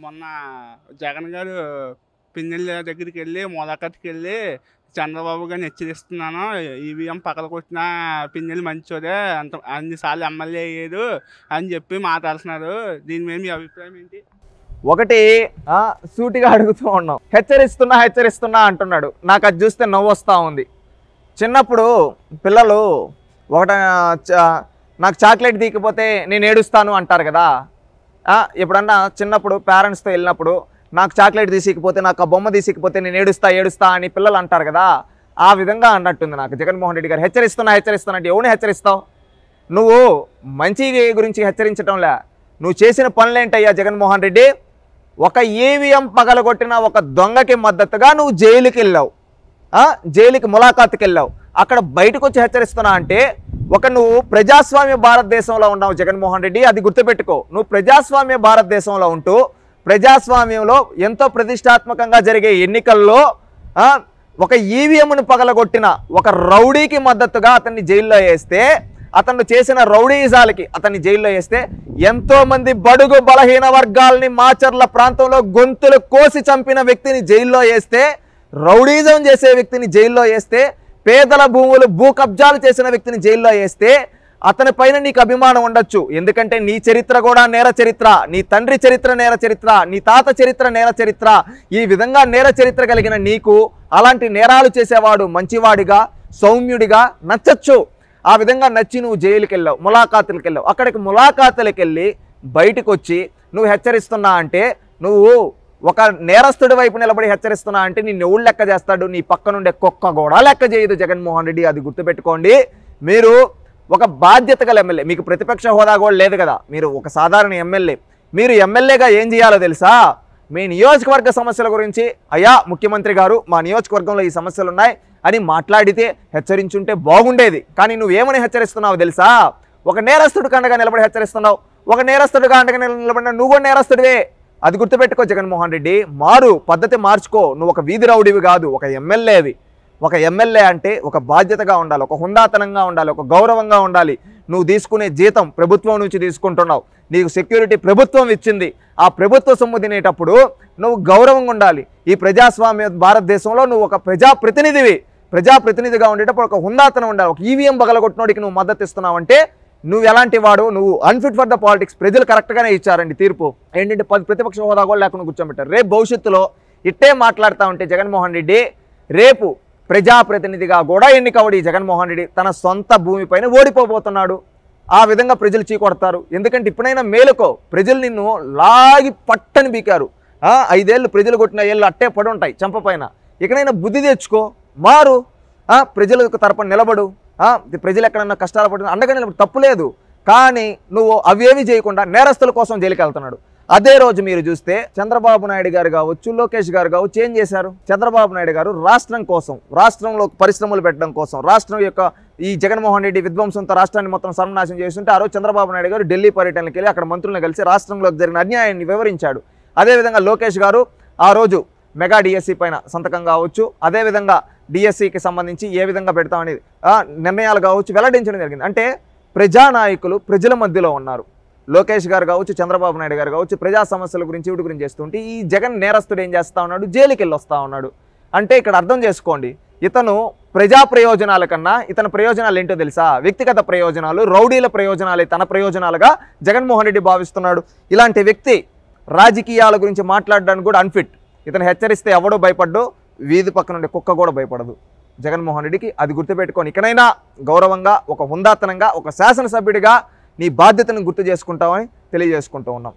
మొన్న జగన్ గారు పిన్నెల్లి దగ్గరికెళ్ళి, మొలకత్తుకెళ్ళి చంద్రబాబు గారిని హెచ్చరిస్తున్నాను. ఈవీఎం పగలగొట్టిన పిన్నెల్లి మంచోడే, అన్ని సార్లు ఎమ్మెల్యే అయ్యాడు అని చెప్పి మాట్లాడుతున్నారు. దీని మీద మీ అభిప్రాయం ఏంటి? ఒకటి సూటిగా అడుగుతూ ఉన్నాం. హెచ్చరిస్తున్నా అంటున్నాడు. నాకు అది చూస్తే నవ్వు వస్తూ ఉంది. చిన్నప్పుడు పిల్లలు ఒకట నాకు చాక్లెట్ తీయకపోతే నేను ఏడుస్తాను అంటారు కదా. ఎప్పుడన్నా చిన్నప్పుడు పేరెంట్స్తో వెళ్ళినప్పుడు నాకు చాక్లెట్ తీసికపోతే, నాకు ఆ బొమ్మ తీసికపోతే నేను ఏడుస్తా అని పిల్లలు అంటారు కదా. ఆ విధంగా అన్నట్టుంది నాకు జగన్మోహన్ రెడ్డి గారు. హెచ్చరిస్తున్నా అంటే ఎవరిని హెచ్చరిస్తావు? నువ్వు మంచి గురించి హెచ్చరించడంలే, నువ్వు చేసిన పనులేంటయ్యా జగన్మోహన్ రెడ్డి? ఒక ఈవీఎం పగలగొట్టిన ఒక దొంగకి మద్దతుగా నువ్వు జైలుకి వెళ్ళావు, జైలుకి ములాఖాతుకి వెళ్ళావు. అక్కడ బయటకు వచ్చి హెచ్చరిస్తున్నా అంటే నువ్వు ప్రజాస్వామ్య భారతదేశంలో ఉన్నావు జగన్మోహన్ రెడ్డి. అది గుర్తుపెట్టుకో. నువ్వు ప్రజాస్వామ్య భారతదేశంలో ఉంటూ ప్రజాస్వామ్యంలో ఎంతో ప్రతిష్టాత్మకంగా జరిగే ఎన్నికల్లో ఒక ఈవీఎంను పగలగొట్టిన ఒక రౌడీకి మద్దతుగా అతన్ని జైల్లో వేస్తే, అతను చేసిన రౌడీజాలకి అతన్ని జైల్లో వేస్తే, ఎంతోమంది బడుగు బలహీన వర్గాలని మాచర్ల ప్రాంతంలో గొంతులు కోసి చంపిన వ్యక్తిని జైల్లో వేస్తే, రౌడీజం చేసే వ్యక్తిని జైల్లో వేస్తే, పేదల భూములు భూ కబ్జాలు చేసిన వ్యక్తిని జైల్లో వేస్తే అతని పైన నీకు అభిమానం ఉండొచ్చు. ఎందుకంటే నీ చరిత్ర కూడా నేర చరిత్ర, నీ తండ్రి చరిత్ర నేర చరిత్ర, నీ తాత చరిత్ర నేర చరిత్ర. ఈ విధంగా నేర చరిత్ర కలిగిన నీకు అలాంటి నేరాలు చేసేవాడు మంచివాడిగా, సౌమ్యుడిగా నచ్చచ్చు. ఆ విధంగా నచ్చి నువ్వు జైలుకి వెళ్ళావు, ములాఖాతులకు వెళ్ళావు. అక్కడికి ములాఖాతులకు వెళ్ళి బయటకు వచ్చి నువ్వు హెచ్చరిస్తున్నా అంటే, నువ్వు ఒక నేరస్తుడి వైపు నిలబడి హెచ్చరిస్తున్నా అంటే నిన్ను ఎవడు లెక్క చేస్తాడు? నీ పక్కనుండే కుక్క కూడా లెక్క చేయదు జగన్మోహన్ రెడ్డి. అది గుర్తుపెట్టుకోండి. మీరు ఒక బాధ్యత గల ఎమ్మెల్యే, మీకు ప్రతిపక్ష హోదా కూడా లేదు కదా, మీరు ఒక సాధారణ ఎమ్మెల్యే. మీరు ఎమ్మెల్యేగా ఏం చేయాలో తెలుసా? మీ నియోజకవర్గ సమస్యల గురించి, అయ్యా ముఖ్యమంత్రి గారు మా నియోజకవర్గంలో ఈ సమస్యలు ఉన్నాయి అని మాట్లాడితే హెచ్చరించుంటే బాగుండేది. కానీ నువ్వేమని హెచ్చరిస్తున్నావు తెలుసా? ఒక నేరస్తుడికి అండగా నిలబడి హెచ్చరిస్తున్నావు. ఒక నేరస్తుడిగా అండగా నిలబడిన నువ్వు కూడా నేరస్తుడివే. అది గుర్తుపెట్టుకో జగన్మోహన్ రెడ్డి. మారు, పద్ధతి మార్చుకో. నువ్వు ఒక వీధి రౌడీవి కాదు, ఒక ఎమ్మెల్యేవి. ఒక ఎమ్మెల్యే అంటే ఒక బాధ్యతగా ఉండాలి, ఒక హుందాతనంగా ఉండాలి, ఒక గౌరవంగా ఉండాలి. నువ్వు తీసుకునే జీతం ప్రభుత్వం నుంచి తీసుకుంటున్నావు, నీకు సెక్యూరిటీ ప్రభుత్వం ఇచ్చింది. ఆ ప్రభుత్వ సొమ్ము తినేటప్పుడు నువ్వు గౌరవంగా ఉండాలి. ఈ ప్రజాస్వామ్య భారతదేశంలో నువ్వు ఒక ప్రజాప్రతినిధివి. ప్రజాప్రతినిధిగా ఉండేటప్పుడు ఒక హుందాతనం ఉండాలి. ఒక ఈవీఎం పగలగొట్టినోడికి నువ్వు మద్దతు ఇస్తున్నావు అంటే నువ్వు ఎలాంటి వాడు? నువ్వు అన్ఫిట్ ఫర్ ద పాలిటిక్స్. ప్రజలు కరెక్ట్గానే ఇచ్చారండి తీర్పు. ఏంటంటే ప్రతిపక్ష హోదా కూడా లేకుండా కూర్చోబెట్టారు. రేపు భవిష్యత్తులో ఇట్టే మాట్లాడుతూ ఉంటే జగన్మోహన్ రెడ్డి రేపు ప్రజాప్రతినిధిగా కూడా ఎన్నికవడి జగన్మోహన్ రెడ్డి తన సొంత భూమిపైన ఓడిపోబోతున్నాడు. ఆ విధంగా ప్రజలు చీకొడతారు. ఎందుకంటే ఇప్పుడైనా మేలుకో. ప్రజలు నిన్ను లాగి పట్టని బీకారు. 5 ఏళ్ళు ప్రజలు కొట్టిన ఏళ్ళు అట్టే పడి ఉంటాయి చంపపైన. ఇకనైనా బుద్ధి తెచ్చుకో, మారు, ప్రజలకు తరపున నిలబడు. ప్రజలు ఎక్కడన్నా కష్టాలు పడుతుంది అండగా నిలబడి తప్పులేదు. కానీ నువ్వు అవేవి చేయకుండా నేరస్తుల కోసం జైలుకి వెళ్తున్నాడు. అదే రోజు మీరు చూస్తే చంద్రబాబు నాయుడు గారు కావచ్చు, లోకేష్ గారు కావచ్చు ఏం చేశారు? చంద్రబాబు నాయుడు గారు రాష్ట్రం కోసం, రాష్ట్రంలో పరిశ్రమలు పెట్టడం కోసం, రాష్ట్రం యొక్క ఈ జగన్మోహన్ రెడ్డి విధ్వంసంతో రాష్ట్రాన్ని మొత్తం సర్వనాశనం చేస్తుంటే ఆ రోజు చంద్రబాబు నాయుడు గారు ఢిల్లీ పర్యటనకి వెళ్ళి అక్కడ మంత్రులను కలిసి రాష్ట్రంలో జరిగిన అన్యాయాన్ని వివరించాడు. అదేవిధంగా లోకేష్ గారు ఆ రోజు మెగా డిఎస్సి పైన సంతకం కావచ్చు, అదేవిధంగా డిఎస్సికి సంబంధించి ఏ విధంగా పెడతామనేది నిర్ణయాలు కావచ్చు వెల్లడించడం జరిగింది. అంటే ప్రజానాయకులు ప్రజల మధ్యలో ఉన్నారు. లోకేష్ గారు కావచ్చు, చంద్రబాబు నాయుడు గారు కావచ్చు, ప్రజా సమస్యల గురించి వీటి గురించి చేస్తుంటే ఈ జగన్ నేరస్తుడు ఏం చేస్తూ ఉన్నాడు? జైలుకి వెళ్ళి వస్తూ ఉన్నాడు. అంటే ఇక్కడ అర్థం చేసుకోండి, ఇతను ప్రజా ప్రయోజనాల కన్నా ఇతని ప్రయోజనాలు ఏంటో తెలుసా? వ్యక్తిగత ప్రయోజనాలు, రౌడీల ప్రయోజనాలే తన ప్రయోజనాలుగా జగన్మోహన్ రెడ్డి భావిస్తున్నాడు. ఇలాంటి వ్యక్తి రాజకీయాల గురించి మాట్లాడడానికి కూడా అన్ఫిట్. ఇతను హెచ్చరిస్తే ఎవడో భయపడ్డు, వీధి పక్కన ఉండే కుక్క కూడా భయపడదు జగన్మోహన్ రెడ్డికి. అది గుర్తుపెట్టుకొని ఇకనైనా గౌరవంగా, ఒక హుందాతనంగా, ఒక శాసనసభ్యుడిగా నీ బాధ్యతను గుర్తు చేసుకుంటామని తెలియజేసుకుంటూ ఉన్నాం.